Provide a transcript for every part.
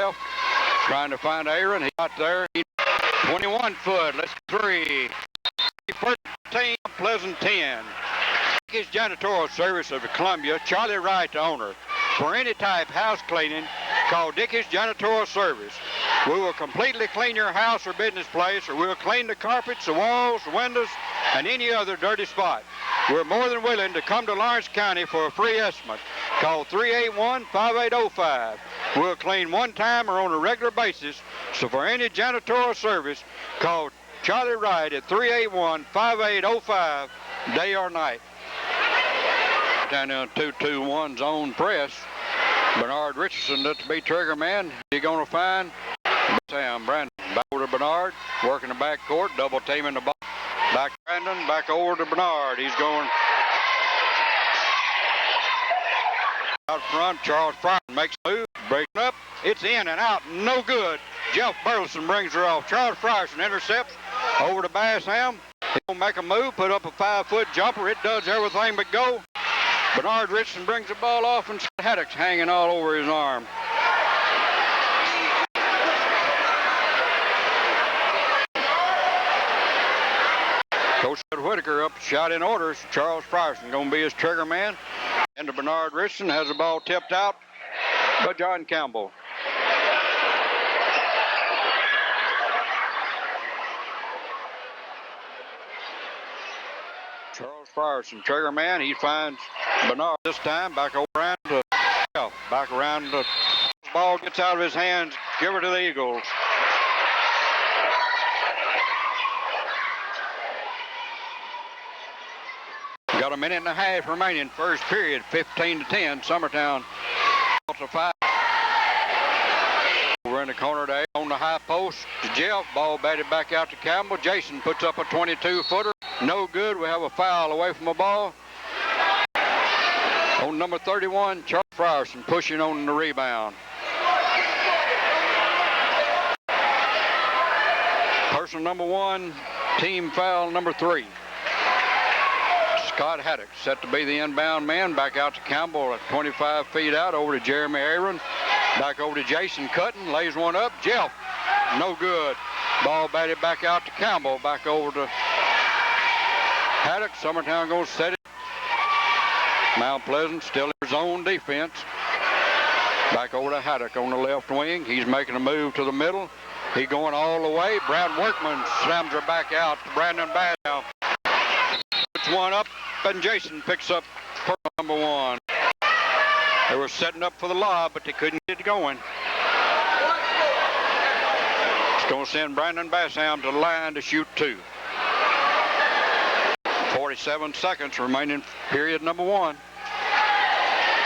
left, trying to find Aaron. He's not there. 21 foot. Let's 3. 14, Pleasant 10. His janitorial service of Columbia, Charlie Wright, the owner. For any type house cleaning, call Dickey's Janitorial Service. We will completely clean your house or business place, or we'll clean the carpets, the walls, the windows, and any other dirty spot. We're more than willing to come to Lawrence County for a free estimate. Call 381-5805. We'll clean one time or on a regular basis, so for any janitorial service, call Charlie Wright at 381-5805, day or night. Down there on 221 zone press. Bernard Richardson, that's the big trigger man. You're going to find Sam Brandon. Back over to Bernard, working the back court, double teaming the ball. Back to Brandon, back over to Bernard. He's going out front. Charles Fryer makes a move, breaking up. It's in and out, no good. Jeff Burleson brings her off. Charles Frierson intercepts over to Bassham. He'll make a move, put up a 5-foot jumper. It does everything but go. Bernard Richardson brings the ball off, and Haddock's hanging all over his arm. Coach Whitaker up, shot in orders. Charles Frierson going to be his trigger man. And to Bernard Richardson, has the ball tipped out by John Campbell. Charles Frierson, trigger man. He finds Bernard this time. Back around to back around. The ball gets out of his hands. Give her to the Eagles. Got a minute and a half remaining. First period, 15-10. Summertown. Over in the corner there on the high post to Jeff. Ball batted back out to Campbell. Jason puts up a 22-footer. No good. We have a foul away from the ball. On number 31, Charles Frierson pushing on the rebound. Personal number 1, team foul number 3. Scott Haddock set to be the inbound man. Back out to Campbell at 25 feet out. Over to Jeremy Aaron. Back over to Jason Cutting. Lays one up. Jeff. No good. Ball batted back out to Campbell. Back over to Haddock. Summertown going to set it. Mount Pleasant still in his own defense. Back over to Haddock on the left wing. He's making a move to the middle. He's going all the way. Brad Workman slams her back out to Brandon Badow. Puts one up, and Jason picks up number 1. They were setting up for the lob, but they couldn't get it going. It's going to send Brandon Bassham to the line to shoot 2. 47 seconds remaining, period number 1.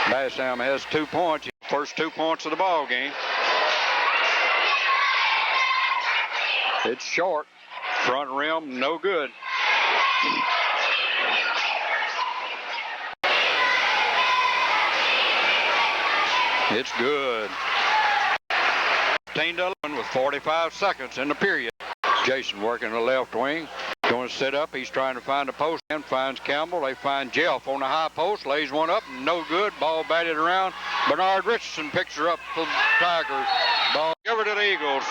Bassham has 2 points. First 2 points of the ball game. It's short. Front rim, no good. It's good. 15-11 with 45 seconds in the period. Jason working the left wing. Going to set up. He's trying to find a post and finds Campbell. They find Jeff on the high post. Lays one up. No good. Ball batted around. Bernard Richardson picks her up for the Tigers. Ball over to the Eagles.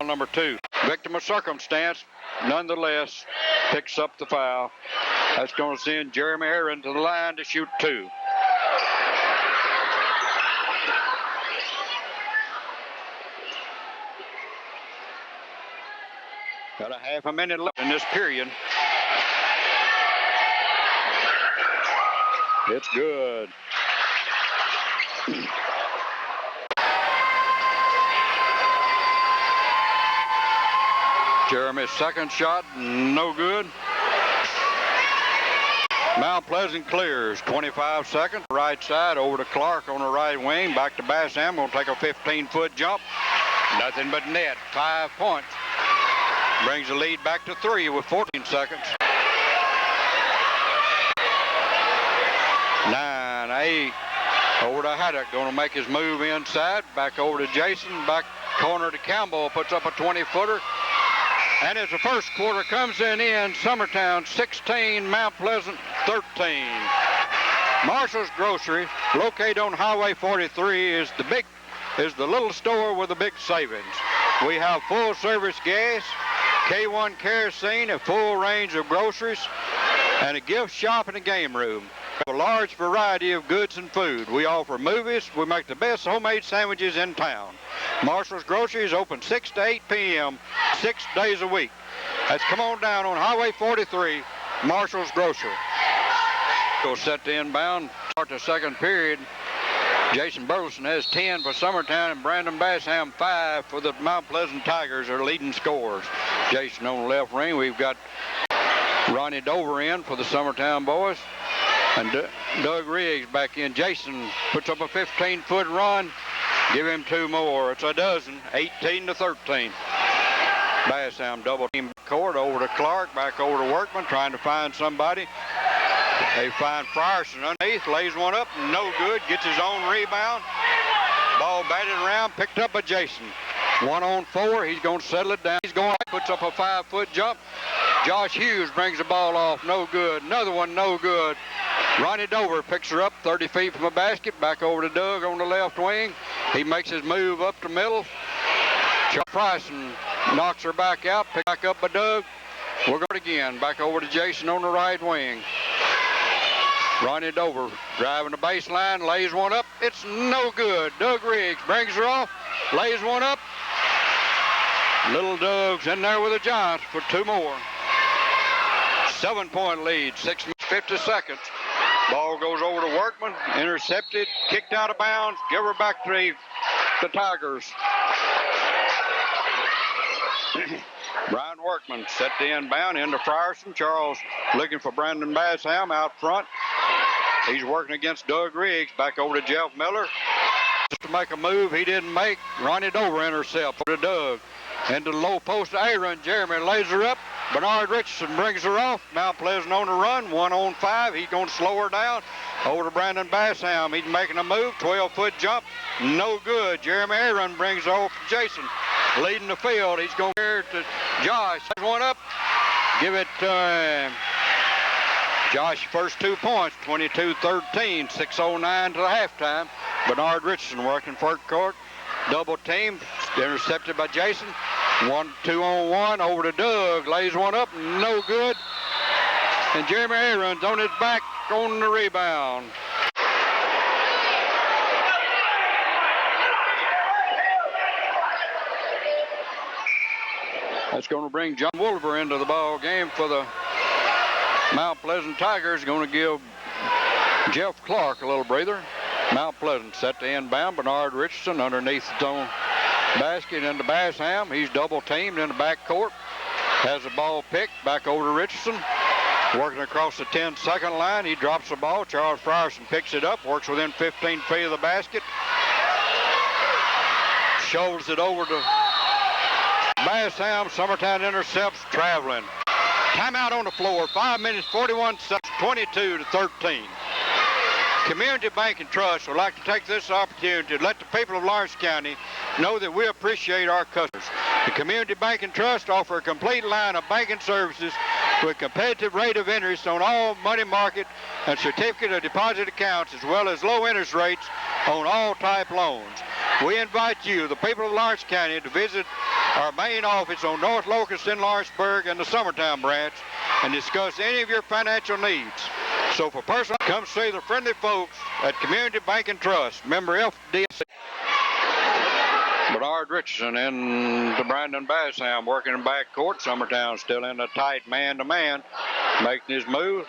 Number 2. Victim of circumstance. Nonetheless, picks up the foul. That's going to send Jeremy Aaron to the line to shoot 2. Got a half a minute left in this period. It's good. Jeremy's second shot, no good. Mount Pleasant clears, 25 seconds. Right side over to Clark on the right wing. Back to Bassham, going to take a 15-foot jump. Nothing but net, 5 points. Brings the lead back to 3 with 14 seconds. 9-8. Over to Haddock, going to make his move inside. Back over to Jason, back corner to Campbell, puts up a 20-footer. And as the first quarter comes in, Summertown 16, Mount Pleasant 13. Marshall's Grocery, located on Highway 43, is the little store with the big savings. We have full-service gas, K1 kerosene, a full range of groceries, and a gift shop and a game room. We have a large variety of goods and food. We offer movies. We make the best homemade sandwiches in town. Marshall's Grocery is open 6 to 8 p.m. 6 days a week. Let's come on down on Highway 43, Marshall's Grocery. We'll set the inbound, start the second period. Jason Burleson has 10 for Summertown and Brandon Bassham 5 for the Mount Pleasant Tigers, are leading scorers. Jason on the left wing. We've got Ronnie Dover in for the Summertown boys. And Doug Riggs back in. Jason puts up a 15-foot run. Give him 2 more. It's a dozen. 18 to 13. Bassham double team court over to Clark, back over to Workman, trying to find somebody. They find Frierson underneath, lays one up, no good, gets his own rebound. Ball batted around, picked up by Jason. 1 on 4, he's going to settle it down. He's going, puts up a 5-foot jump. Josh Hughes brings the ball off, no good. Another one, no good. Ronnie Dover picks her up 30 feet from the basket, back over to Doug on the left wing. He makes his move up the middle. Chuck Frierson knocks her back out, picked back up by Doug. We're going again, back over to Jason on the right wing. Ronnie Dover driving the baseline, lays one up. It's no good. Doug Riggs brings her off, lays one up. Little Doug's in there with the Giants for 2 more. 7-point lead, 6 minutes, 50 seconds. Ball goes over to Workman, intercepted, kicked out of bounds. Give her back to the Tigers. Brian Workman set the inbound into Frierson. Charles looking for Brandon Bassham out front. He's working against Doug Riggs. Back over to Jeff Miller. Just to make a move he didn't make. Ronnie Dover intercept for Doug. Into the low post to Aaron. Jeremy lays her up. Bernard Richardson brings her off. Mount Pleasant on the run. 1 on 5. He's going to slow her down. Over to Brandon Bassham. He's making a move. 12-foot jump. No good. Jeremy Aaron brings her off to Jason. Leading the field. He's going here to Josh. Has one up. Give it to Josh, first 2 points, 22-13, 6:09 to the halftime. Bernard Richardson working front court. Double team, intercepted by Jason. 1-2 on 1, over to Doug. Lays one up, no good. And Jeremy Aaron's on his back on the rebound. That's going to bring John Wolver into the ball game for the Mount Pleasant Tigers. Going to give Jeff Clark a little breather. Mount Pleasant set the inbound. Bernard Richardson underneath the zone basket into Bassham. He's double teamed in the backcourt. Has the ball picked back over to Richardson. Working across the 10-second line. He drops the ball. Charles Frierson picks it up. Works within 15 feet of the basket. Shows it over to Bassham. Summertown intercepts, traveling. Timeout on the floor. 5 minutes, 41 seconds, 22-13. Community Bank and Trust would like to take this opportunity to let the people of Lawrence County know that we appreciate our customers. The Community Bank and Trust offer a complete line of banking services with competitive rate of interest on all money market and certificate of deposit accounts, as well as low interest rates on all type loans. We invite you, the people of Lawrence County, to visit our main office on North Locust in Lawrenceburg and the Summertown branch and discuss any of your financial needs. So for personal, come see the friendly folks at Community Bank and Trust, member FDIC. Bernard Richardson and Brandon Bassham working in backcourt. Summertown still in a tight man-to-man, making his move.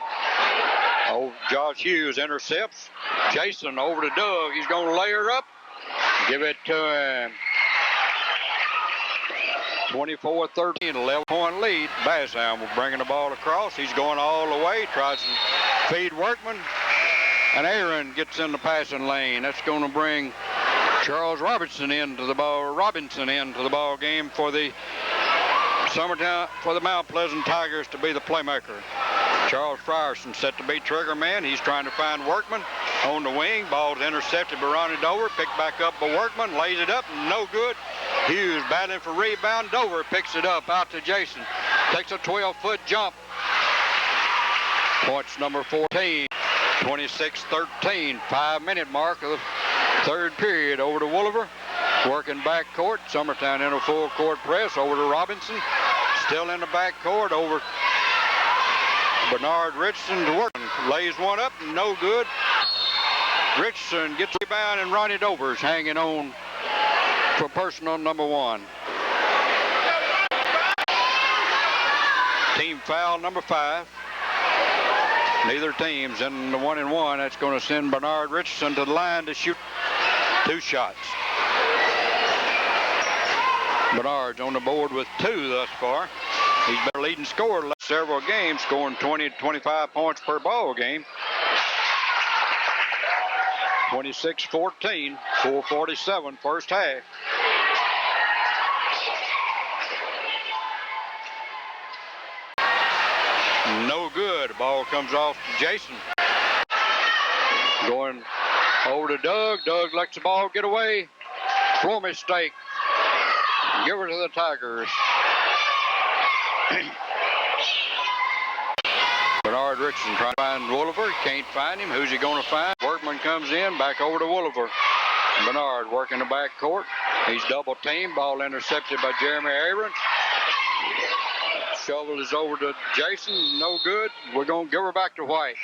Oh, Josh Hughes intercepts. Jason over to Doug. He's going to lay her up. Give it to him. 24-13, 11-point lead. Bassham will bringing the ball across. He's going all the way. Tries to feed Workman. And Aaron gets in the passing lane. That's going to bring Charles Robinson into the ball game for the Summertown, for the Mount Pleasant Tigers to be the playmaker. Charles Frierson set to be trigger man. He's trying to find Workman on the wing. Ball's intercepted by Ronnie Dover. Picked back up by Workman. Lays it up. No good. Hughes battling for rebound. Dover picks it up out to Jason. Takes a 12-foot jump. Points number 14, 26-13, 5-minute mark of the third period. Over to Wooliver, working back court. Summertown in a full court press. Over to Robinson, still in the back court. Over Bernard Richardson to work. Lays one up, no good. Richardson gets the rebound, and Ronnie Dover's hanging on for personal number 1. Team foul number 5. Neither team's in the 1-and-1. That's going to send Bernard Richardson to the line to shoot 2 shots. Bernard's on the board with 2 thus far. He's been a leading scorer several games, scoring 20 to 25 points per ball game. 26-14, 4:47 first half. No good. Ball comes off to Jason. Going over to Doug. Doug lets the ball get away. Floor mistake. Give her to the Tigers. Bernard Richardson trying to find Wooliver. Can't find him. Who's he going to find? Workman comes in. Back over to Wooliver. Bernard working the back court. He's double teamed. Ball intercepted by Jeremy Aaron. Shovel is over to Jason. No good. We're going to give her back to White.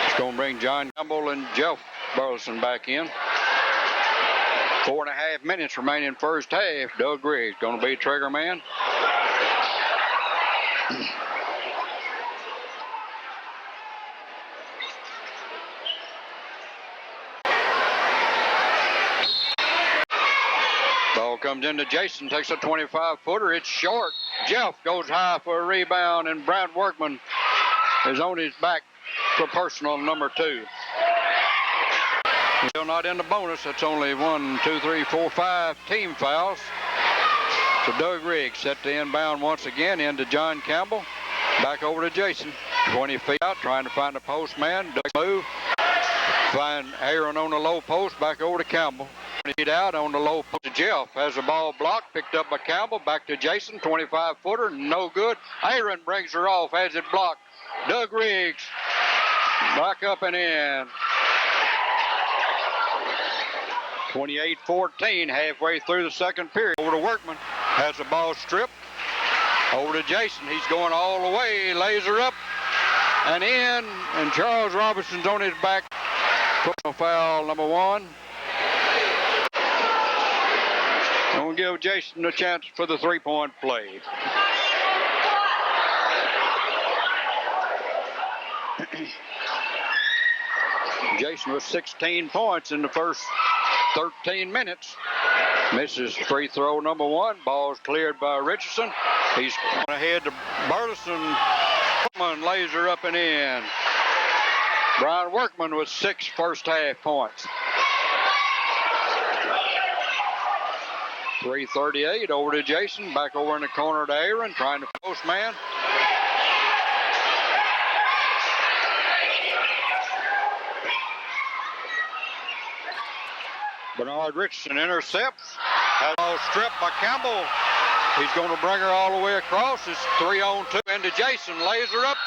It's going to bring John Campbell and Jeff Burleson back in. 4.5 minutes remaining first half. Doug Griggs going to be trigger man. Ball comes into Jason, takes a 25-footer. It's short. Jeff goes high for a rebound, and Brad Workman is on his back for personal number 2. Still not in the bonus. That's only 1, 2, 3, 4, 5 team fouls. So Doug Riggs set to inbound once again into John Campbell. Back over to Jason. 20 feet out, trying to find the post man. Doug move. Find Aaron on the low post. Back over to Campbell. Feet out on the low post to Jeff. Has the ball blocked. Picked up by Campbell. Back to Jason. 25-footer. No good. Aaron brings her off. Has it blocked. Doug Riggs. Back up and in. 28-14, halfway through the second period. Over to Workman, has the ball stripped. Over to Jason, he's going all the way, lays her up and in, and Charles Robinson's on his back. Personal foul number 1. I'm going to give Jason a chance for the 3-point play. Jason with 16 points in the first 13 minutes. Misses free throw number 1. Ball's cleared by Richardson. He's ahead to Burleson. Workman lays her up and in. Brian Workman with 6 first half points. 3:38 over to Jason. Back over in the corner to Aaron, trying to post man. Bernard Richardson intercepts. Has ball stripped by Campbell. He's going to bring her all the way across. It's 3-on-2 into Jason. Lays her up,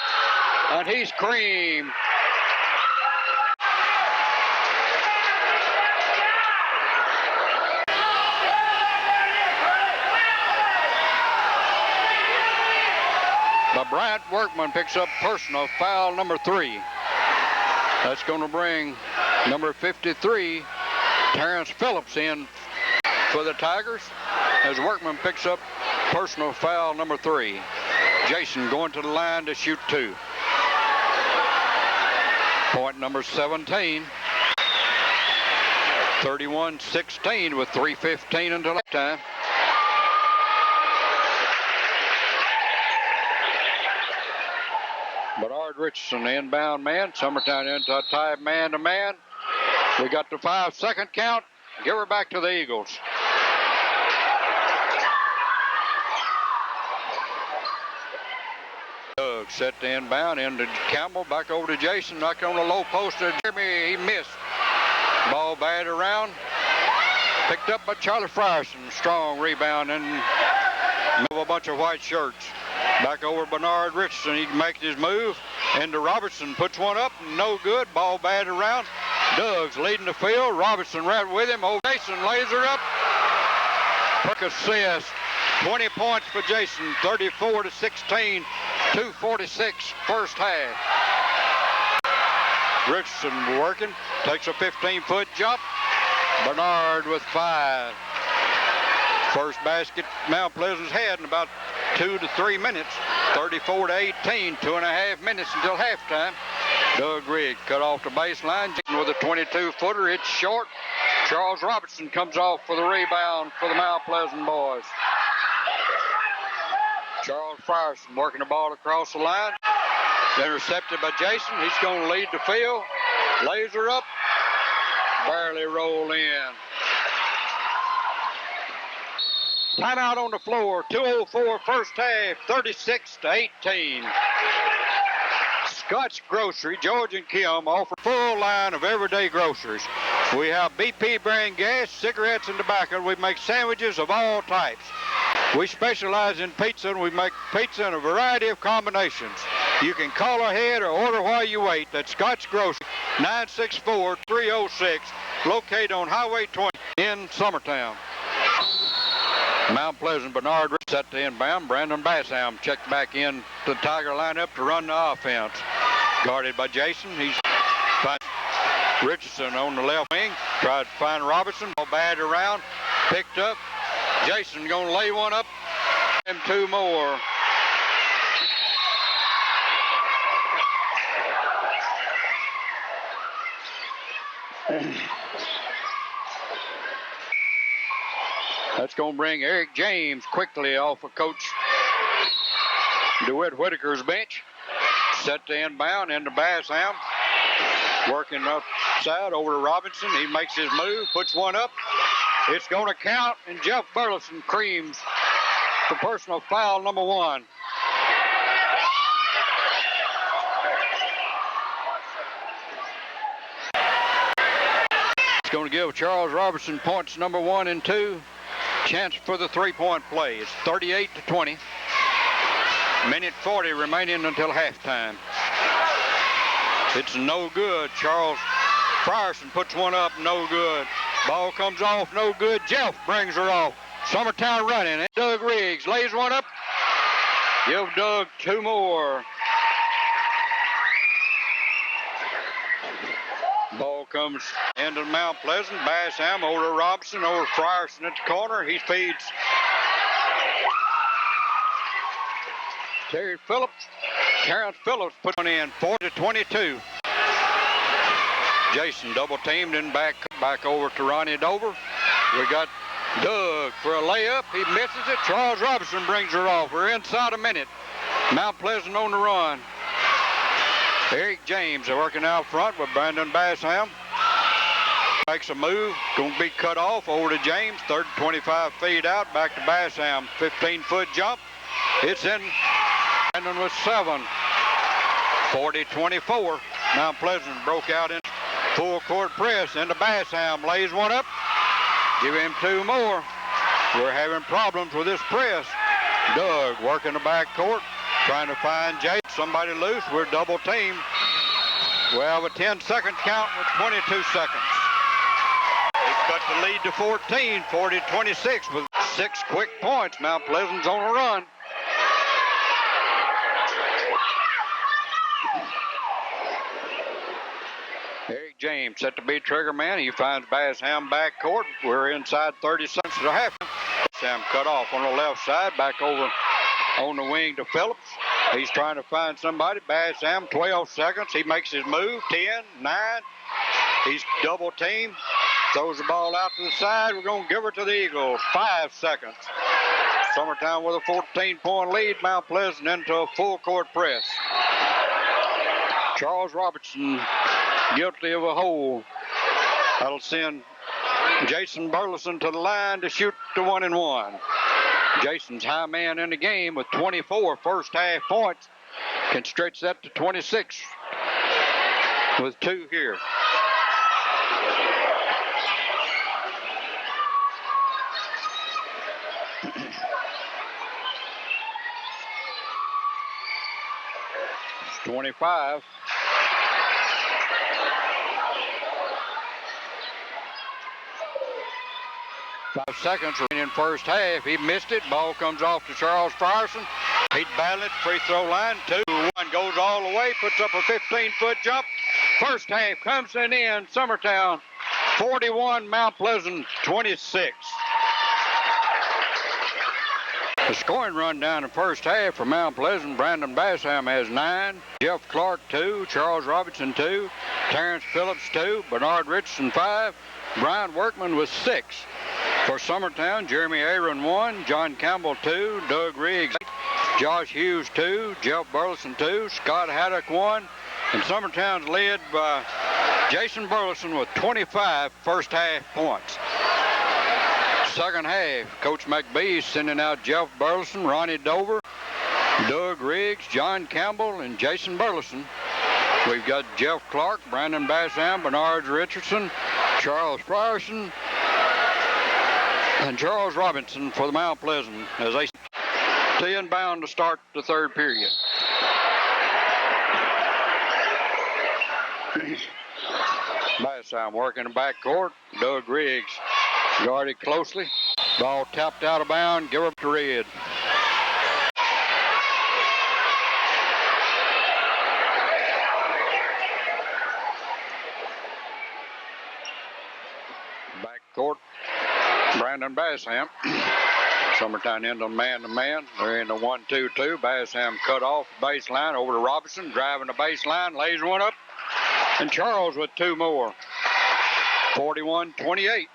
and he's creamed. But Bryant Workman picks up personal foul number 3. That's going to bring number 53, Terrence Phillips, in for the Tigers as Workman picks up personal foul number 3. Jason going to the line to shoot 2. Point number 17. 31-16 with 3:15 until halftime. Bernard Richardson, the inbound man. Summertown into a tie man-to-man. We got the 5-second count. Give her back to the Eagles. Doug set the inbound into Campbell. Back over to Jason. Knocked on the low post to Jeremy. He missed. Ball batted around. Picked up by Charlie Frierson. Strong rebound and move a bunch of white shirts. Back over Bernard Richardson. He makes his move. Into Robertson. Puts one up. No good. Ball batted around. Doug's leading the field. Robertson right with him. Oh, Jason lays her up. Quick assist. 20 points for Jason. 34-16. 2:46 first half. Richardson working. Takes a 15-foot jump. Bernard with 5. First basket Mount Pleasant's had in about 2 to 3 minutes. 34-18, 2.5 minutes until halftime. Doug Riggs cut off the baseline with a 22-footer. It's short. Charles Robertson comes off for the rebound for the Mount Pleasant boys. Charles Frierson working the ball across the line. Intercepted by Jason. He's going to lead the field. Lays her up. Barely roll in. Timeout on the floor. 2:04 first half. 36-18. Scott's Grocery, George and Kim, offer full line of everyday groceries. We have BP brand gas, cigarettes, and tobacco. We make sandwiches of all types. We specialize in pizza, and we make pizza in a variety of combinations. You can call ahead or order while you wait. That's Scott's Grocery, 964-306, located on Highway 20 in Summertown. Mount Pleasant, Bernard set the inbound. Brandon Bassam checked back in to the Tiger lineup to run the offense. Guarded by Jason. He's Richardson on the left wing. Tried to find Robertson. Ball batted around. Picked up. Jason going to lay one up. And 2 more. That's going to bring Eric James quickly off of Coach DeWitt Whitaker's bench. Set the inbound into Bassam. Working upside over to Robinson. He makes his move, puts one up. It's going to count, and Jeff Burleson creams for personal foul number 1. It's going to give Charles Robertson points number 1 and 2. Chance for the 3-point play. It's 38-20. Minute 40 remaining until halftime. It's no good. Charles Frierson puts one up, no good. Ball comes off, no good. Jeff brings her off. Summertown running. And Doug Riggs lays one up. Give Doug 2 more. Ball comes into Mount Pleasant. Bassam over to Robinson, over to Frierson at the corner. He feeds Terrence Phillips. Terrence Phillips put one in, 40-22. Jason double teamed and back over to Ronnie Dover. We got Doug for a layup. He misses it. Charles Robinson brings her off. We're inside a minute. Mount Pleasant on the run. Eric James working out front with Brandon Bassam. Makes a move. Going to be cut off over to James. 25 feet out. Back to Bassam. 15-foot jump. It's in. Brandon with 7. 40-24. Mount Pleasant broke out in full court press into Bassam. Lays one up. Give him 2 more. We're having problems with this press. Doug working the back court. Trying to find Jay. Somebody loose. We're double teamed. We have a 10-second count with 22 seconds. They cut the lead to 14, 40-26 with 6 quick points. Mount Pleasant's on a run. Eric James set to be trigger man. He finds Bassam back court. We're inside 30 seconds to half. Sam cut off on the left side. Back over on the wing to Phillips. He's trying to find somebody. Bassam, 12 seconds. He makes his move. 10, 9. He's double teamed. Throws the ball out to the side. We're going to give her to the Eagles. 5 seconds. Summertown with a 14-point lead. Mount Pleasant into a full court press. Charles Robertson guilty of a hold. That'll send Jason Burleson to the line to shoot the 1-and-1. Jason's high man in the game with 24 first half points. Can stretch that to 26 with 2 here. 25. Five seconds remaining in first half. He missed it. Ball comes off to Charles Frierson. He'd battle it. Free throw line. 2-1 goes all the way. Puts up a 15-foot jump. First half comes to an end. Summertown 41, Mount Pleasant 26. The scoring run down in first half for Mount Pleasant. Brandon Bassam has 9. Jeff Clark 2. Charles Robinson 2. Terrence Phillips 2. Bernard Richardson 5. Brian Workman with 6. For Summertown, Jeremy Aaron 1. John Campbell 2. Doug Riggs 8. Josh Hughes 2. Jeff Burleson 2. Scott Haddock 1. And Summertown's led by Jason Burleson with 25 first half points. Second half, Coach McBee sending out Jeff Burleson, Ronnie Dover, Doug Riggs, John Campbell, and Jason Burleson. We've got Jeff Clark, Brandon Bassam, Bernard Richardson, Charles Frierson, and Charles Robinson for the Mount Pleasant as they stay inbound to start the third period. Bassam working the backcourt. Doug Riggs guarded closely. Ball tapped out of bounds. Give up to Red. Backcourt. Brandon Bassam. Summertown into man-to-man. They're in the 1-2-2. Bassam cut off the baseline over to Robinson. Driving the baseline. Lays one up. And Charles with 2 more. 41-28.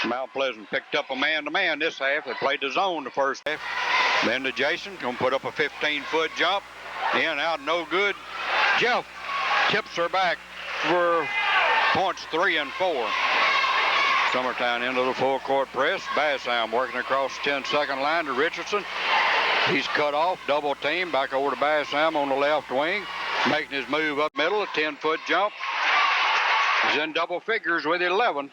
Mount Pleasant picked up a man-to-man this half. They played the zone the first half. Then to Jason. Going to put up a 15-foot jump. In, out, no good. Jeff tips her back for points 3 and 4. Summertown into the full court press. Bassam working across the 10-second line to Richardson. He's cut off, double team, back over to Bassam on the left wing, making his move up middle, a 10-foot jump. He's in double figures with 11.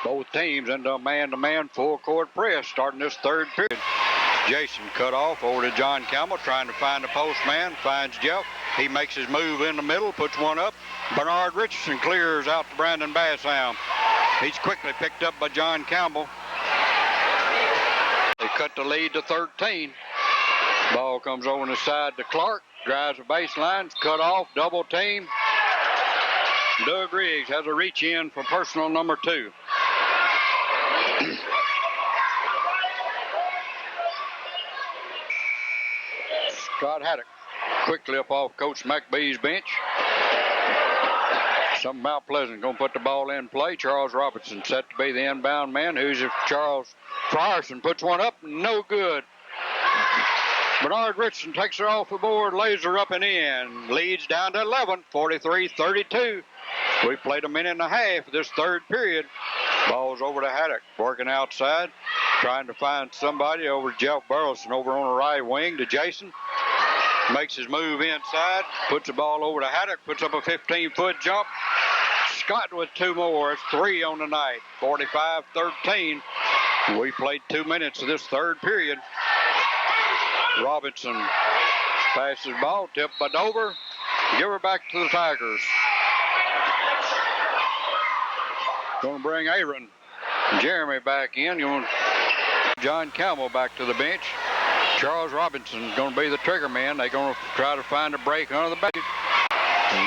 Both teams into a man-to-man full court press starting this third period. Jason cut off over to John Campbell, trying to find the postman, finds Jeff. He makes his move in the middle, puts one up. Bernard Richardson clears out to Brandon Bassam. He's quickly picked up by John Campbell. They cut the lead to 13. Ball comes over the side to Clark. Drives the baseline, cut off, double team. Doug Riggs has a reach in for personal number 2. Scott Haddock quickly up off Coach McBee's bench. Some Mount Pleasant going to put the ball in play. Charles Robinson set to be the inbound man. Who's if Charles Frierson puts one up, no good. Bernard Richardson takes her off the board, lays her up and in. Leads down to 11, 43-32. We played a minute and a half of this third period. Ball's over to Haddock, working outside, trying to find somebody over to Jeff Burleson over on the right wing to Jason. Makes his move inside, puts the ball over to Haddock, puts up a 15-foot jump. Scott with 2 more. It's 3 on the night, 45-13. We played 2 minutes of this third period. Robinson passes ball, tipped by Dover. Give her back to the Tigers. Going to bring Aaron and Jeremy back in. John Campbell back to the bench. Charles Robinson going to be the trigger man. They're going to try to find a break under the basket.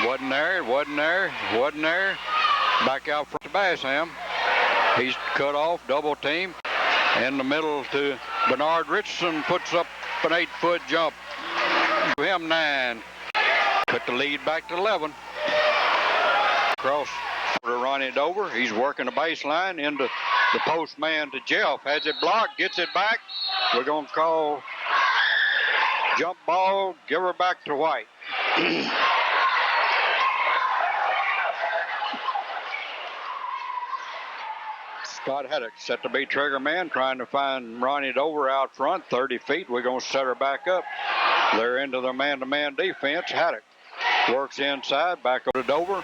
Wasn't there, wasn't there, wasn't there. Back out front to Bassam. He's cut off, double team. In the middle to Bernard Richardson, puts up an 8-foot jump. Give him 9. Cut the lead back to 11. Cross to Ronnie Dover. He's working the baseline into the postman to Jeff. Has it blocked, gets it back. We're going to call jump ball, give her back to White. Scott Haddock set to be trigger man, trying to find Ronnie Dover out front, 30 feet. We're going to set her back up. They're into their man-to-man defense. Haddock works inside, back over to Dover.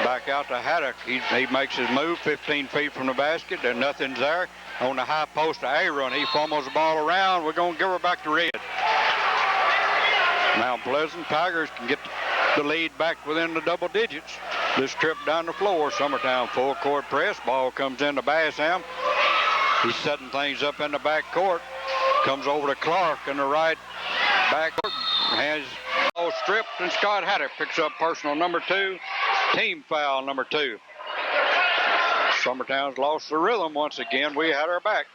Back out to Haddock. He makes his move 15 feet from the basket, and nothing's there. On the high post to Aaron. He fumbles the ball around. We're going to give her back to Red. Mount Pleasant Tigers can get the lead back within the double digits. This trip down the floor. Summertown full court press. Ball comes into Bassam. He's setting things up in the back court. Comes over to Clark in the right back court. Has ball stripped, and Scott Haddock picks up personal number 2. Team foul number 2. Summertown's lost the rhythm once again. We had our back.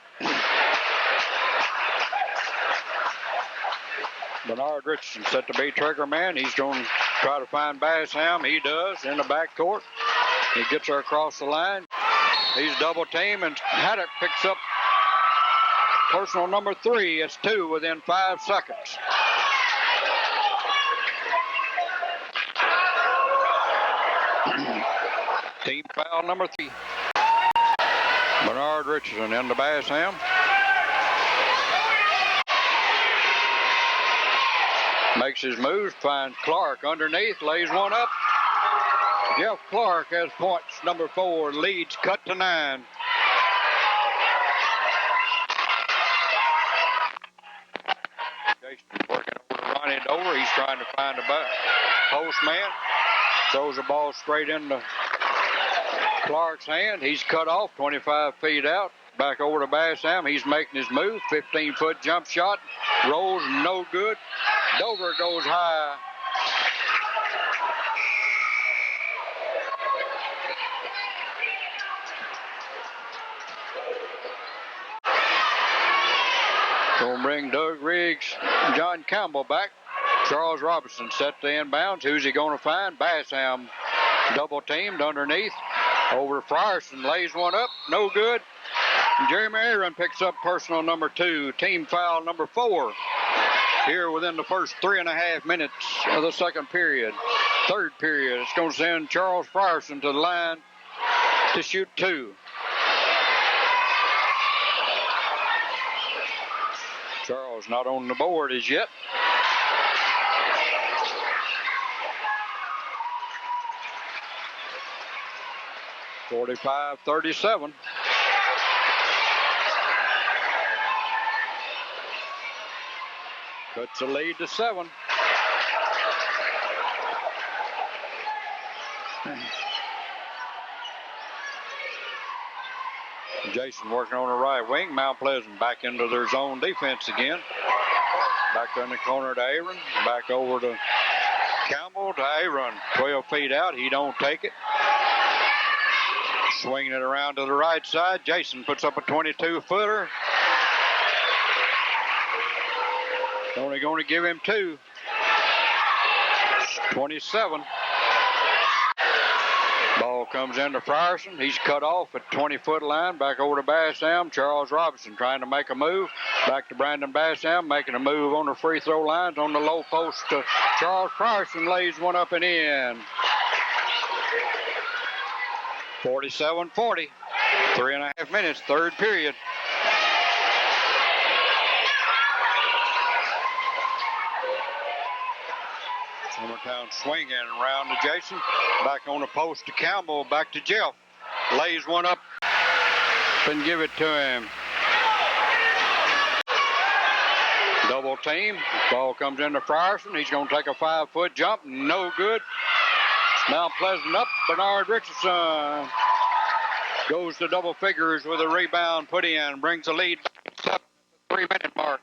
Bernard Richardson set to be trigger man. He's going to try to find Bassam. He does in the back court. He gets her across the line. He's double team, and Haddock picks up personal number 3. It's 2 within 5 seconds. Team foul number 3. Bernard Richardson into Bassam. Makes his move, finds Clark underneath, lays one up. Jeff Clark has points, number 4, leads cut to 9. Jason's working over to Ronnie Dover. He's trying to find a post man. Throws the ball straight into Clark's hand. He's cut off 25 feet out. Back over to Bassam. He's making his move. 15-foot jump shot. Rolls, no good. Dover goes high. Gonna bring Doug Riggs and John Campbell back. Charles Robinson set to inbounds. Who's he going to find? Bassam double teamed underneath. Over to Frierson, lays one up. No good. And Jeremy Aaron picks up personal number 2. Team foul number 4. Here within the first 3.5 minutes of the second period. Third period, it's going to send Charles Frierson to the line to shoot 2. Charles not on the board as yet. (45-37). Cuts the lead to 7. Jason working on the right wing. Mount Pleasant back into their zone defense again. Back in the corner to Aaron. Back over to Campbell to Aaron. 12 feet out. He don't take it. Swinging it around to the right side. Jason puts up a 22-footer. Only going to give him 2. 27. Ball comes into Frierson. He's cut off at 20-foot line. Back over to Bassam. Charles Robinson trying to make a move. Back to Brandon Bassam making a move on the free throw lines. On the low post to Charles Frierson. Lays one up and in. 47-40. 3.5 minutes, third period. Summertown swinging around to Jason. Back on the post to Campbell. Back to Jeff. Lays one up and give it to him. Double team. Ball comes into Frierson. He's going to take a 5-foot jump. No good. Mount Pleasant up. Bernard Richardson goes to double figures with a rebound put in. Brings the lead up the 3-minute mark.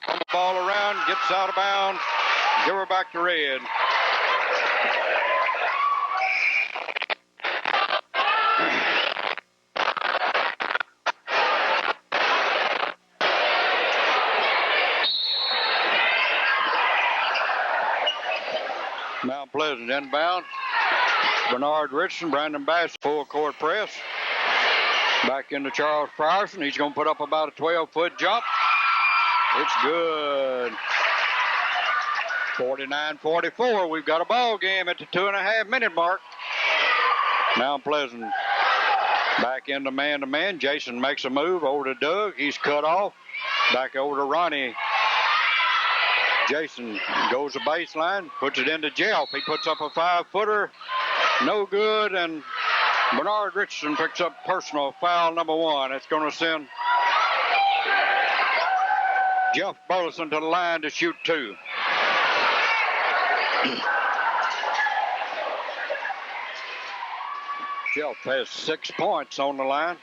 On the ball around, gets out of bounds. Give her back to Red. Mount Pleasant inbound. Bernard Richardson, Brandon Bass, full court press. Back into Charles Frierson. He's going to put up about a 12-foot jump. It's good. 49-44. We've got a ball game at the 2.5-minute mark. Mount Pleasant Back into man-to-man. Jason makes a move over to Doug. He's cut off. Back over to Ronnie. Jason goes to baseline, puts it into Jelf. He puts up a 5-footer. No good, and Bernard Richardson picks up personal foul number 1. It's going to send Jeff Burleson to the line to shoot 2. Jeff has 6 points on the line.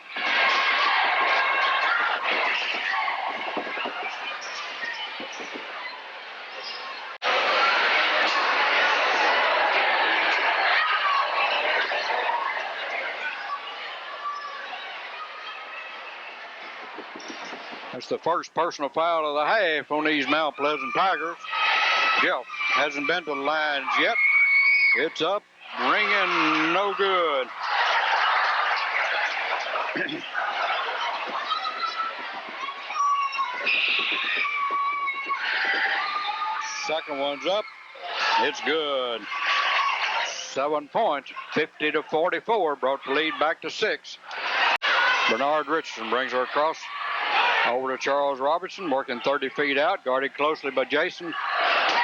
That's the first personal foul of the half on these Mount Pleasant Tigers. Jeff hasn't been to the lines yet. It's up, ringing, no good. Second one's up. It's good. 7 points, 50-44, brought the lead back to 6. Bernard Richardson brings her across over to Charles Robertson, working 30 feet out, guarded closely by Jason.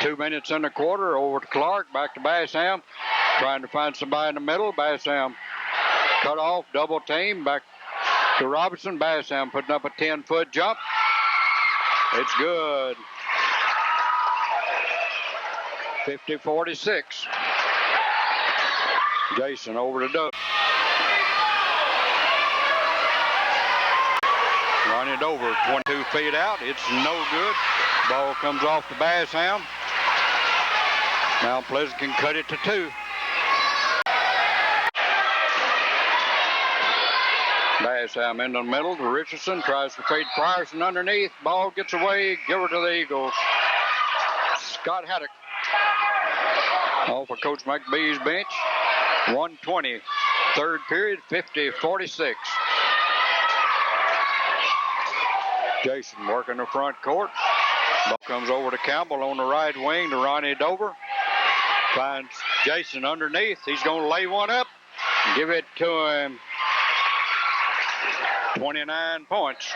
2 minutes in the quarter, over to Clark, back to Bassam, trying to find somebody in the middle. Bassam cut off, double team, back to Robertson. Bassam putting up a 10-foot jump. It's good. 50-46. Jason over to Doug. Run it over 22 feet out. It's no good. Ball comes off to Bassam. Mount Pleasant can cut it to 2. Bassam in the middle to Richardson. Tries to feed Frierson underneath. Ball gets away. Give her to the Eagles. Scott Haddock off of Coach McBee's bench. 1:20. Third period, 50-46. Jason working the front court. Ball comes over to Campbell on the right wing to Ronnie Dover. Finds Jason underneath. He's going to lay one up. Give it to him. 29 points.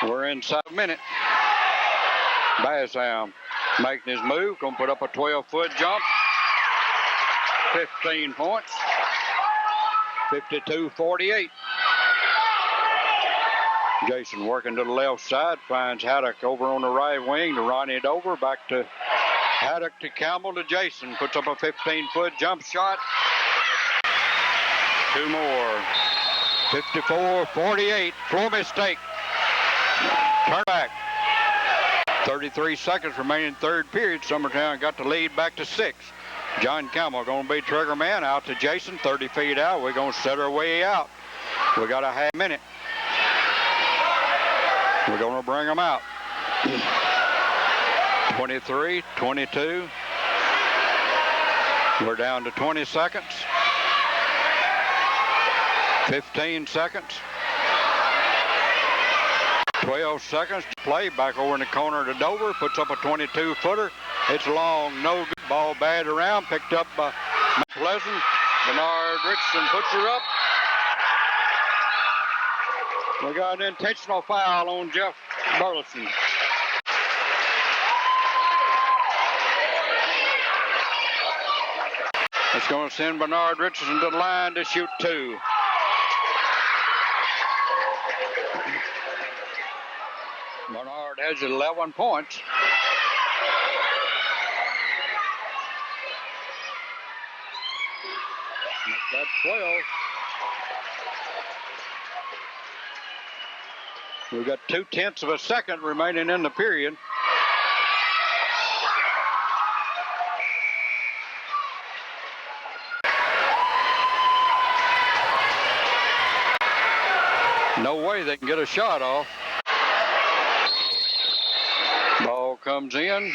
We're inside a minute. Bassam making his move. Going to put up a 12-foot jump. 15 points. 52-48. Jason working to the left side. Finds Haddock over on the right wing to Ronnie Dover. Back to Haddock to Campbell to Jason. Puts up a 15-foot jump shot. 2 more. 54-48. Floor mistake. Turn back. 33 seconds remaining third period. Summertown got the lead back to 6. John Campbell going to be trigger man. Out to Jason. 30 feet out. We're going to set our way out. We got a half minute. We're going to bring them out. 23, 22. We're down to 20 seconds. 15 seconds. 12 seconds to play. Back over in the corner to Dover. Puts up a 22-footer. It's long. No good. Ball batted around. Picked up by Pleasant. Bernard Richardson puts her up. We got an intentional foul on Jeff Burleson. It's going to send Bernard Richardson to the line to shoot 2. Bernard has 11 points. That's 12. We've got 0.2 of a second remaining in the period. No way they can get a shot off. Ball comes in.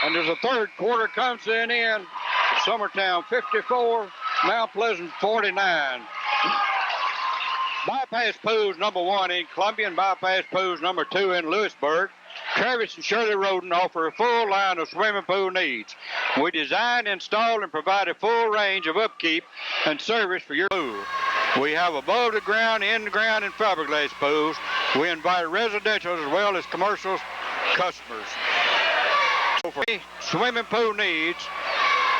And there's a third quarter comes in. Summertown 54, Mount Pleasant 49. Bypass pools number 1 in Columbia and bypass pools number 2 in Lewisburg. Travis and Shirley Roden offer a full line of swimming pool needs. We design, install, and provide a full range of upkeep and service for your pool. We have above the ground, in the ground, and fiberglass pools. We invite residential as well as commercial customers. So for any swimming pool needs,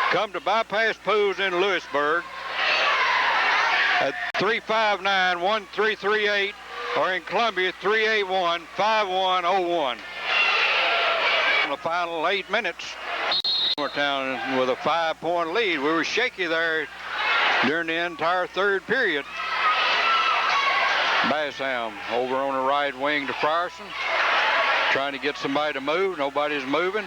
come to Bypass Pools in Lewisburg at 359-1338 or in Columbia 381-5101. In the final 8 minutes, Summertown with a 5-point lead. We were shaky there during the entire third period. Bassam over on the right wing to Frierson, trying to get somebody to move. Nobody's moving.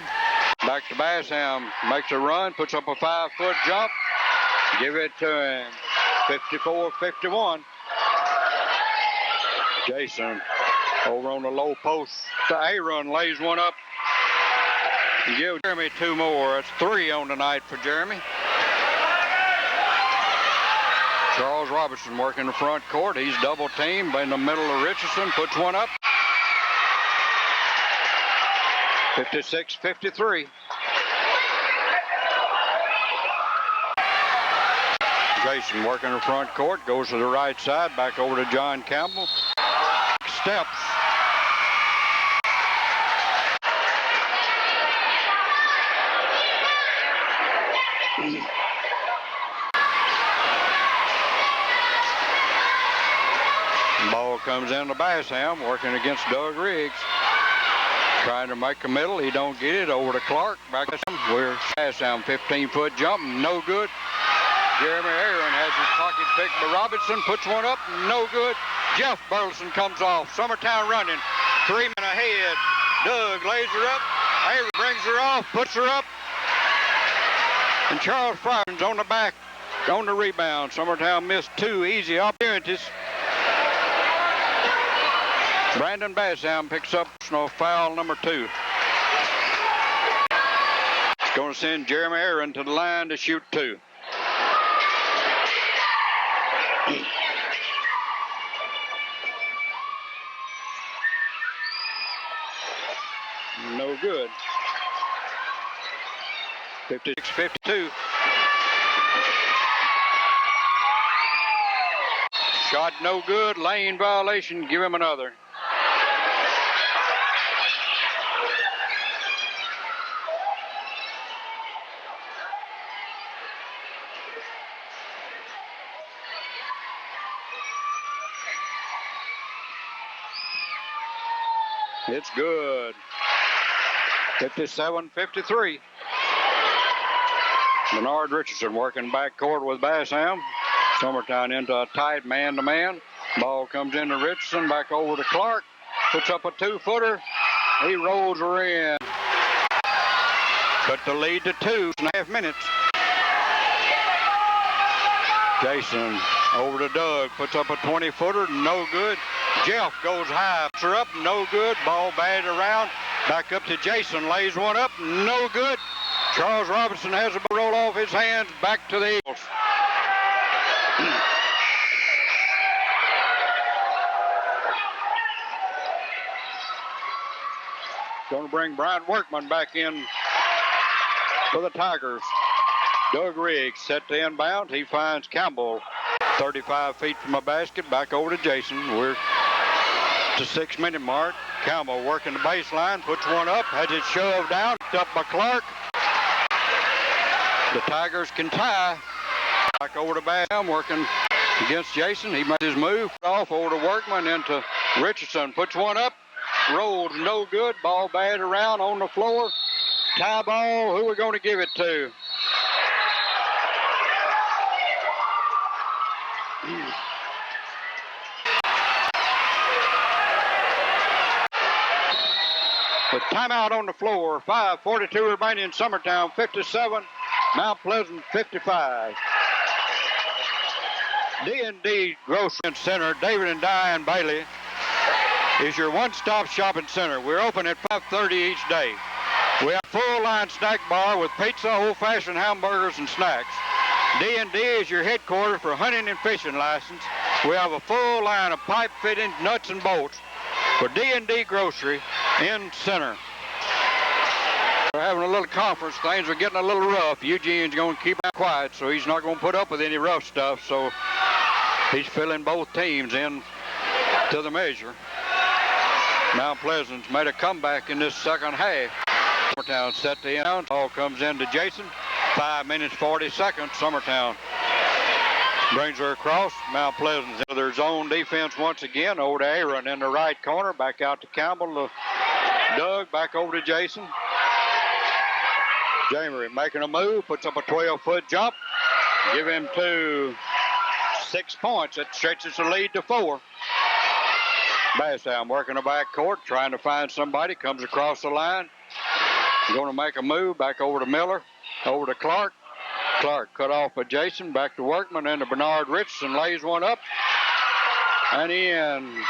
Back to Bassam, makes a run, puts up a 5-foot jump. Give it to him. 54-51. Jason over on the low post to Aaron, lays one up. Give Jeremy 2 more. That's 3 on the night for Jeremy. Charles Robertson working the front court. He's double teamed in the middle of Richardson. Puts one up. 56-53. Jason working the front court. Goes to the right side. Back over to John Campbell. Steps. Ball comes into Bassam, working against Doug Riggs. Trying to make a middle. He don't get it. Over to Clark. Back to him. We're Bassam. 15-foot jump. No good. Jeremy Aaron has his pocket picked by Robinson. Puts one up. No good. Jeff Burleson comes off. Summertown running. 3 men ahead. Doug lays her up. Aaron brings her off. Puts her up. And Charles Frier's on the back. On the rebound. Summertown missed 2 easy opportunities. Brandon Bassam picks up foul number 2. It's going to send Jeremy Aaron to the line to shoot 2. No good. 56-52. Shot no good. Lane violation. Give him another. It's good. 57-53. Bernard Richardson working backcourt with Bassam. Summertown into a tight man-to-man. Ball comes into Richardson, back over to Clark. Puts up a 2-footer. He rolls her in. Cut the lead to 2.5 minutes. Jason over to Doug. Puts up a 20-footer. No good. Jeff goes high. Puts her up. No good. Ball batted around. Back up to Jason. Lays one up. No good. Charles Robinson has a roll off his hands. Back to the Eagles. Going to bring Brian Workman back in for the Tigers. Doug Riggs set to inbound. He finds Campbell 35 feet from the basket. Back over to Jason. We're at the 6-minute mark. Campbell working the baseline. Puts one up. Has it shoved out. Up by Clark. The Tigers can tie. Back over to Bassam, working against Jason. He makes his move off over to Workman into Richardson. Puts one up. Rolls no good. Ball batted around on the floor. Tie ball. Who are we going to give it to? With timeout on the floor. 5:42 remaining. Summertown 57. Mount Pleasant 55. D&D Grocery Center, David and Diane Bailey, is your one-stop shopping center. We're open at 5:30 each day. We have a full-line snack bar with pizza, old-fashioned hamburgers, and snacks. D&D is your headquarters for hunting and fishing license. We have a full line of pipe fittings, nuts, and bolts. For D&D Grocery, in center. We're having a little conference. Things are getting a little rough. Eugene's going to keep it quiet, so he's not going to put up with any rough stuff. So he's filling both teams in to the measure. Mount Pleasant's made a comeback in this second half. Summertown set the end. Ball comes into Jason. 5 minutes, 40 seconds. Summertown brings her across. Mount Pleasant's into their zone defense once again. Over to Aaron in the right corner. Back out to Campbell to Doug. Back over to Jason. Jamery making a move. Puts up a 12-foot jump. Give him 6 points. That stretches the lead to 4. Bassam working the back court. Trying to find somebody. Comes across the line. Going to make a move. Back over to Miller. Over to Clark. Clark cut off by Jason. Back to Workman. Into Bernard Richardson. Lays one up. And in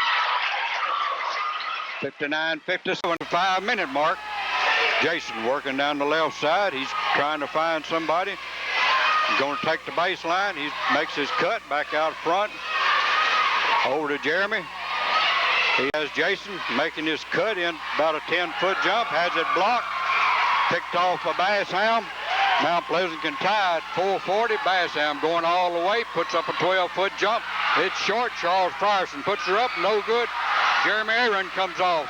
59-57, 5-minute mark. Jason working down the left side. He's trying to find somebody. He's going to take the baseline. He makes his cut back out front. Over to Jeremy. He has Jason making his cut in about a 10-foot jump. Has it blocked. Picked off by Bassam. Mount Pleasant can tie at 440. Bassam going all the way. Puts up a 12-foot jump. It's short. Charles Frierson puts her up. No good. Jeremy Aaron comes off.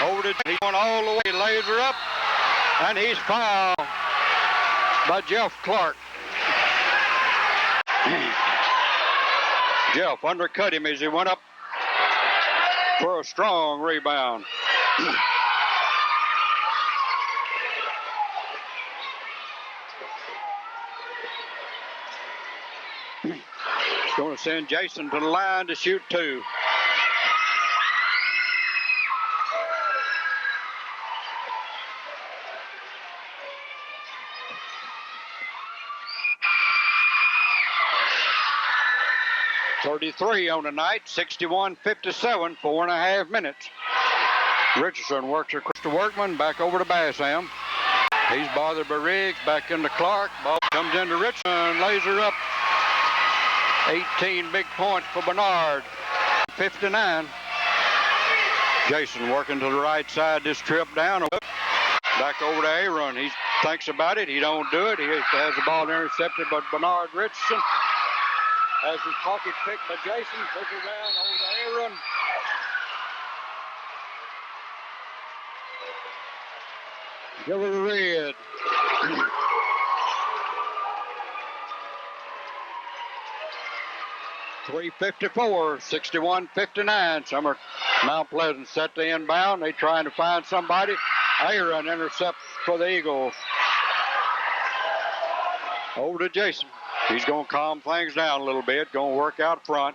Over to he's going all the way. Lays her up. And he's fouled by Jeff Clark. Jeff undercut him as he went up for a strong rebound. He's going to send Jason to the line to shoot 2. .33 on the night, 61-57, 4.5 minutes. Richardson works across to Workman, back over to Bassam. He's bothered by Riggs, back into Clark. Ball comes into Richardson, lays her up. 18 big points for Bernard. 59. Jason working to the right side this trip down. Back over to Aaron. He thinks about it. He don't do it. He has the ball intercepted by Bernard Richardson. As his pocket picked by Jason, puts it down over to Aaron. Give her the red. .354, 61-59. Mount Pleasant set the inbound. They trying to find somebody. Aaron intercepts for the Eagles. Over to Jason. He's going to calm things down a little bit. Going to work out front.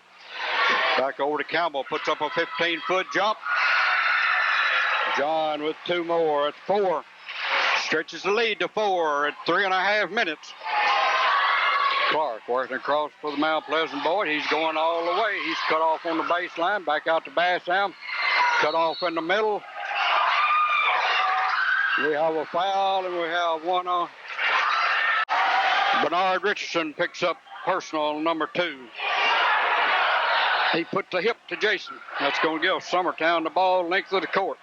Back over to Campbell. Puts up a 15-foot jump. John with 2 more at 4. Stretches the lead to 4 at 3.5 minutes. Clark working across for the Mount Pleasant boy. He's going all the way. He's cut off on the baseline. Back out to Bassam. Cut off in the middle. We have a foul and we have one on. Bernard Richardson picks up personal number 2. He puts the hip to Jason. That's going to give Summertown the ball length of the court.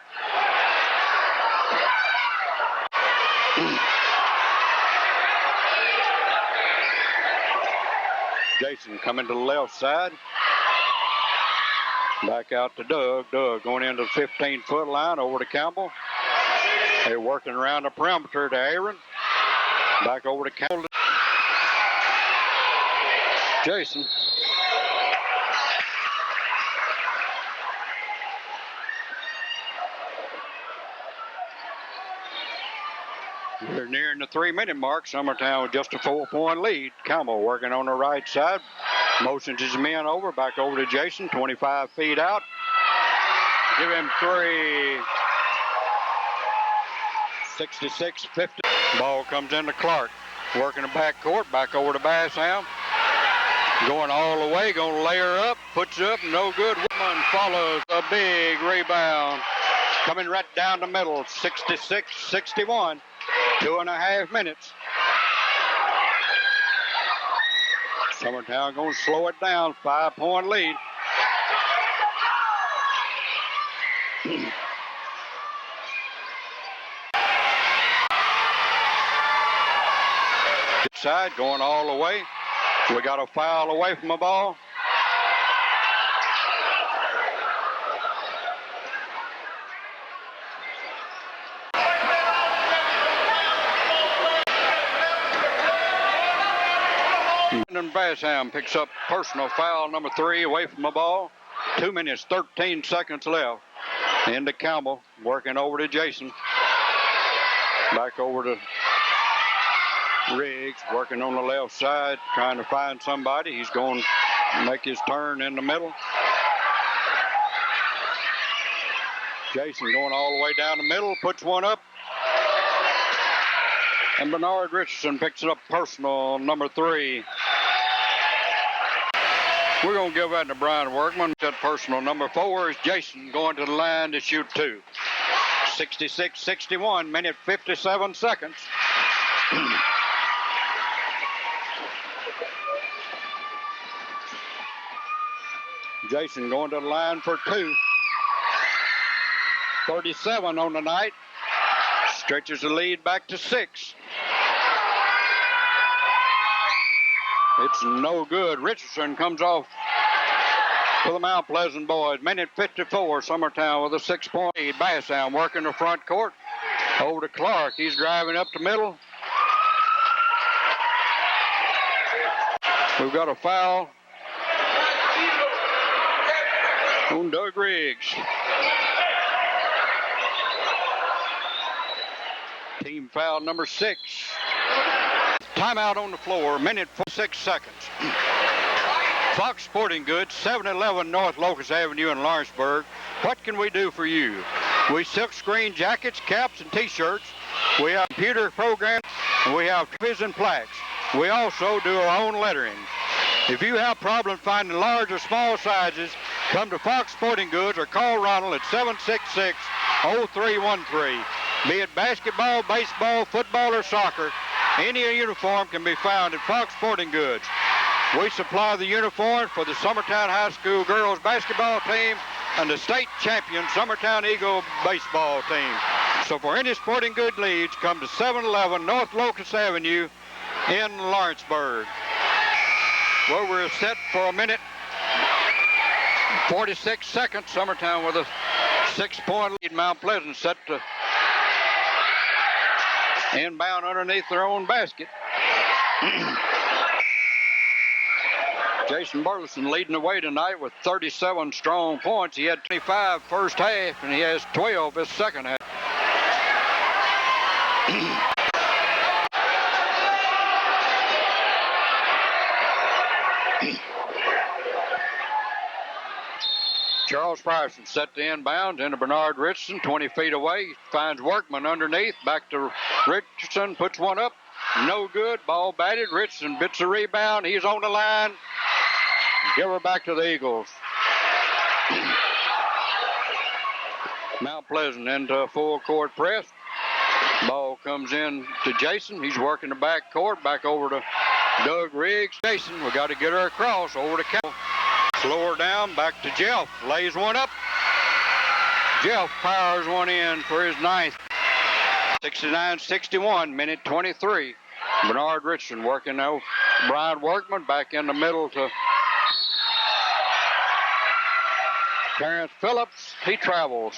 Jason coming to the left side. Back out to Doug. Doug going into the 15-foot line over to Campbell. They're working around the perimeter to Aaron. Back over to Campbell. Jason. We're nearing the 3-minute mark. Summertown with just a 4-point lead. Campbell working on the right side. Motions his men over. Back over to Jason. 25 feet out. Give him 3. 66-50. Ball comes into Clark. Working the back court. Back over to Bassam. Going all the way. Going to lay her up. Puts up. No good. Woodman follows a big rebound. Coming right down the middle. 66-61. 2.5 minutes. Summertown going to slow it down. 5-point lead. side, going all the way. We got a foul away from the ball. And Basham picks up personal foul number 3 away from the ball. 2 minutes, 13 seconds left. Into Campbell, working over to Jason. Back over to Riggs, working on the left side, trying to find somebody. He's going to make his turn in the middle. Jason going all the way down the middle, puts one up. And Bernard Richardson picks it up personal, number 3. We're going to give that to Brian Workman. That personal number 4 is Jason going to the line to shoot 2. 66-61, minute 57 seconds. Jason going to the line for 2. 37 on the night. Stretches the lead back to 6. It's no good. Richardson comes off for the Mount Pleasant boys. Minute 54, Summertown with a 6-point lead. Bassam working the front court. Over to Clark. He's driving up the middle. We've got a foul on Doug Riggs. Team foul number 6. Timeout on the floor, minute 46 seconds. Fox Sporting Goods, 711 North Locust Avenue in Lawrenceburg. What can we do for you? We silk screen jackets, caps, and t-shirts. We have computer programs, and we have trophies and plaques. We also do our own lettering. If you have problems finding large or small sizes, come to Fox Sporting Goods or call Ronald at 766-0313. Be it basketball, baseball, football, or soccer, any uniform can be found at Fox Sporting Goods. We supply the uniforms for the Summertown High School girls basketball team and the state champion Summertown Eagle baseball team. So for any sporting good needs, come to 711 North Locust Avenue in Lawrenceburg. Well, we're set for a minute 46 seconds. Summertown with a 6-point lead. Mount Pleasant set to inbound underneath their own basket. Jason Burleson leading the way tonight with 37 strong points. He had 25 first half, and he has 12 his second half. Charles Frierson set the inbound into Bernard Richardson, 20 feet away. Finds Workman underneath. Back to Richardson, puts one up. No good. Ball batted. Richardson bits a rebound. He's on the line. Give her back to the Eagles. Mount Pleasant into a full court press. Ball comes in to Jason. He's working the back court. Back over to Doug Riggs. Jason, we got to get her across. Over to Campbell. Slow her down, back to Jeff. Lays one up. Jeff powers one in for his 9th. 69-61, minute 23. Bernard Richardson working out. Brian Workman back in the middle to Terrence Phillips. He travels.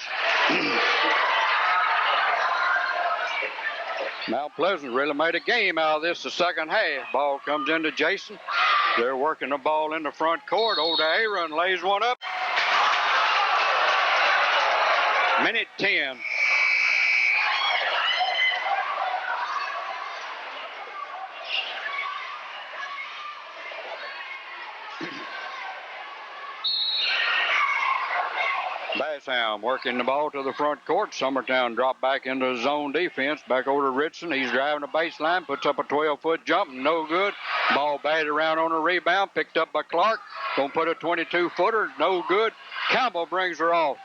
Mount Pleasant really made a game out of this the second half. Ball comes into Jason. They're working the ball in the front court. Over to Aaron, lays one up. Minute 10. Bassam working the ball to the front court. Summertown dropped back into zone defense. Back over to Richardson. He's driving the baseline. Puts up a 12-foot jump. No good. Ball batted around on a rebound. Picked up by Clark. Gonna put a 22-footer. No good. Campbell brings her off.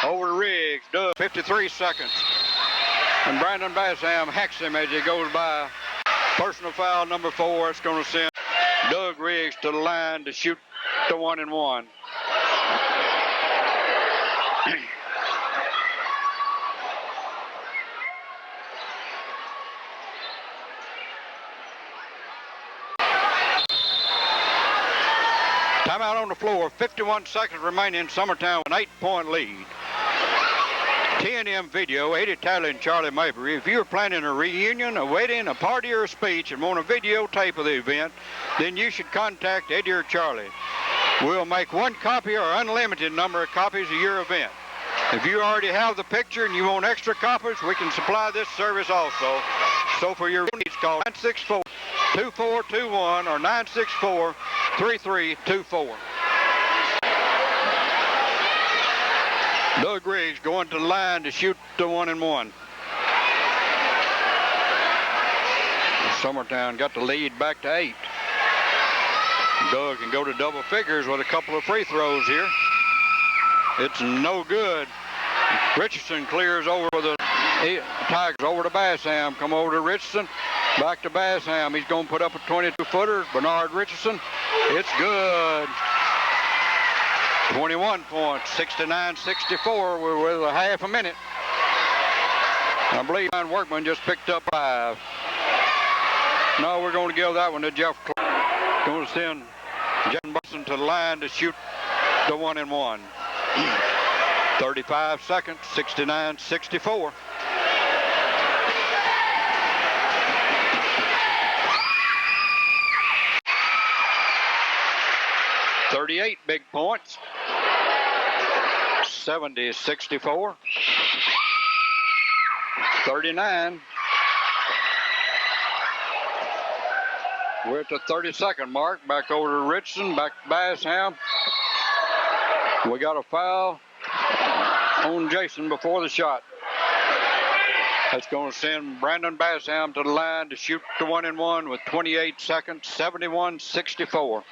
Over to Riggs. Does 53 seconds. And Brandon Bassam hacks him as he goes by. Personal foul number 4. It's going to send Doug Riggs to the line to shoot the 1-and-1. Timeout on the floor. 51 seconds remaining. Summertown with an 8-point lead. TNM Video, Eddie Talley and Charlie Mabry. If you're planning a reunion, a wedding, a party, or a speech and want a videotape of the event, then you should contact Eddie or Charlie. We'll make one copy or unlimited number of copies of your event. If you already have the picture and you want extra copies, we can supply this service also. So for your needs, call 964-2421 or 964-3324. Doug Riggs going to the line to shoot the 1-and-1. Summertown got the lead back to 8. Doug can go to double figures with a couple of free throws here. It's no good. Richardson clears over the Tigers over to Bassham. Come over to Richardson. Back to Bassham. He's going to put up a 22-footer. Bernard Richardson. It's good. 21 points, 69-64. We're with a half a minute. I believe Ryan Workman just picked up 5. No, we're going to give that one to Jeff Clark. Going to send John Burson to the line to shoot the 1-and-1. 35 seconds, 69-64. $38 big points. 70-64. 39. We're at the 30-second mark. Back over to Richardson. Back to Bassham. We got a foul on Jason before the shot. That's going to send Brandon Bassham to the line to shoot the 1-and-1 with 28 seconds. 71-64.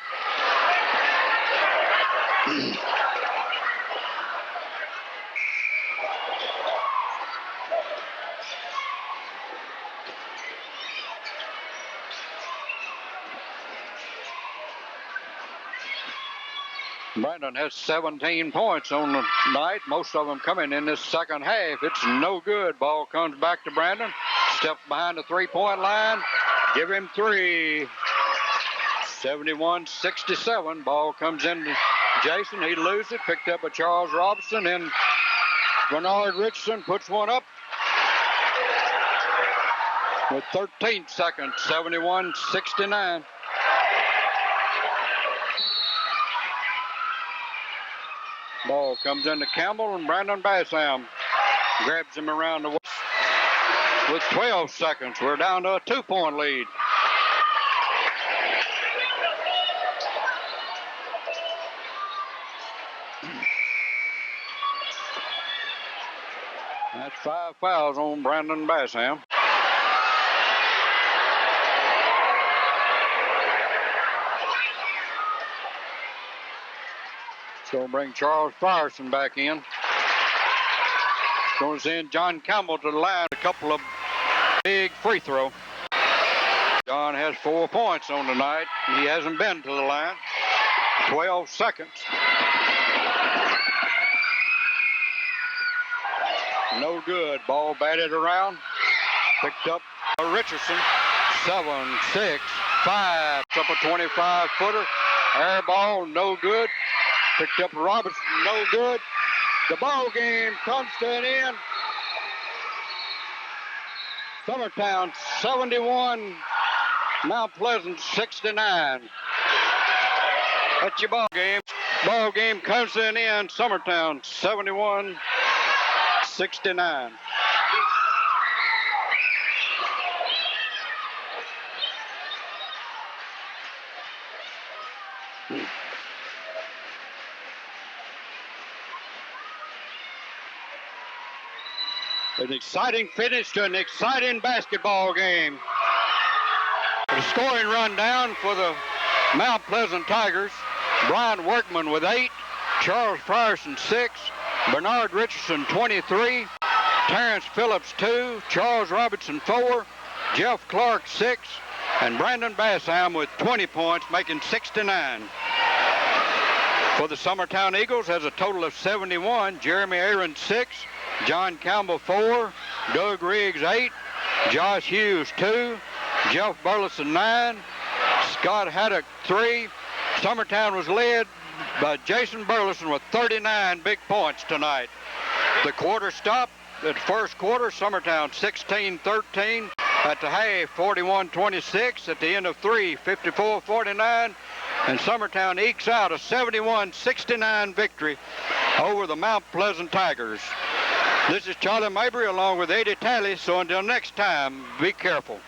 Brandon has 17 points on the night, most of them coming in this second half. It's no good. Ball comes back to Brandon. Steps behind the three-point line. Give him 3. 71-67. Ball comes in to Jason. He loses it. Picked up by Charles Robinson. And Bernard Richardson puts one up with 13 seconds. 71-69. Ball comes into Campbell, and Brandon Bassham grabs him around the waist with 12 seconds. We're down to a 2-point lead. That's 5 fouls on Brandon Bassham. Going to bring Charles Frierson back in. Going to send John Campbell to the line. A couple of big free throw. John has 4 points on the night. He hasn't been to the line. 12 seconds. No good. Ball batted around. Picked up by Richardson. 7, 6, 5. Up a 25-footer. Air ball, no good. Picked up Robinson, no good. The ball game comes to an end. Summertown 71, Mount Pleasant 69. That's your ball game. Ball game comes to an end. Summertown 71-69. An exciting finish to an exciting basketball game. The scoring rundown for the Mount Pleasant Tigers. Brian Workman with 8, Charles Frierson 6, Bernard Richardson 23, Terrence Phillips 2, Charles Robinson 4, Jeff Clark 6, and Brandon Bassham with 20 points, making 69. For the Summertown Eagles has a total of 71. Jeremy Aaron 6, John Campbell 4, Doug Riggs 8, Josh Hughes 2, Jeff Burleson 9, Scott Haddock 3, Summertown was led by Jason Burleson with 39 big points tonight. The quarter stopped at the first quarter, Summertown 16-13. At the half, 41-26. At the end of three, 54-49. And Summertown ekes out a 71-69 victory over the Mount Pleasant Tigers. This is Charlie Mabry along with Eddie Talley. So until next time, be careful.